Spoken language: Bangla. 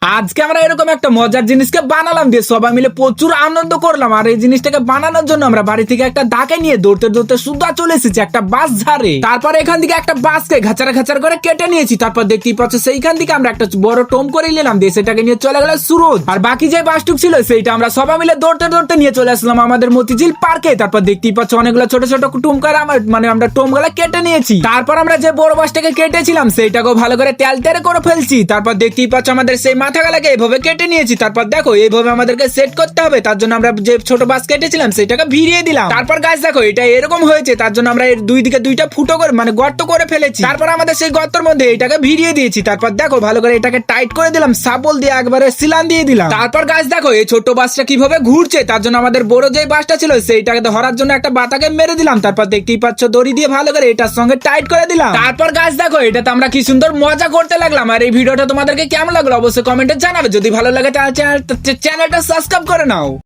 আজকে আমরা এরকম একটা মজার জিনিসকে বানালাম দিয়ে সবাই মিলে প্রচুর আনন্দ করলাম। আর এই জিনিসটাকে বানানোর জন্য আমরা বাড়ি থেকে একটা দাকে নিয়ে দৌড়তে দৌড়তে সুদ্ধা চলে এসেছি একটা বাস ঝাড়ে। তারপর এখান থেকে একটা বাসকে ঘাচারা ঘাচার করে কেটে নিয়েছি। তারপর দেখতেই পাচ্ছ সেইখান থেকে আমরা একটা বড় টোম করে নিলাম দিয়ে সেটাকে নিয়ে চলে গেল সুরজ। আর বাকি যে বাসটুক ছিল সেইটা আমরা সবাই মিলে দৌড়তে দৌড়তে নিয়ে চলে আসলাম আমাদের মতিঝিল পার্কে। তারপর দেখতেই পাচ্ছ অনেকগুলো ছোট ছোট টুম করে আমরা টোমগুলা কেটে নিয়েছি। তারপর আমরা যে বড় বাসটাকে কেটেছিলাম সেইটাকেও ভালো করে তেল তেরে করে ফেলছি। তারপর দেখতেই পাচ্ছ আমাদের সেই মাথাগুলাকে এইভাবে কেটে নিয়েছি। তারপর দেখো এইভাবে আমাদেরকে সেট করতে হবে, তার জন্য আমরা যে ছোট বাস কেটেছিলাম সেটাকে ভিড়িয়ে দিলাম। তারপর গাছ দেখো এটা এরকম হয়েছে, তার জন্য আমরা এর দুই দিকে দুইটা ফুটো করে গর্ত করে ফেলেছি। তারপর আমাদের সেই গর্তের মধ্যে এটাকে ভিড়িয়ে দিয়েছি। তারপর দেখো ভালো করে এটাকে টাইট করে দিলাম, সাবল দিয়ে একবারে সিলান দিয়ে দিলাম। তারপর গাছ দেখো এই ছোট বাসটা কিভাবে ঘুরছে, তার জন্য আমাদের বড় যে বাসটা ছিল সেইটাকে ধরার জন্য একটা বাতাকে মেরে দিলাম। তারপর দেখতেই পাচ্ছ দড়ি দিয়ে ভালো করে এটার সঙ্গে টাইট করে দিলাম। তারপর গাছ দেখো এটাতে আমরা কি সুন্দর মজা করতে লাগলাম। আর এই ভিডিওটা তোমাদেরকে কেমন লাগলো অবশ্যই কমেন্টে জানাবে। যদি ভালো লাগে তাহলে চ্যানেলটা সাবস্ক্রাইব করে নাও।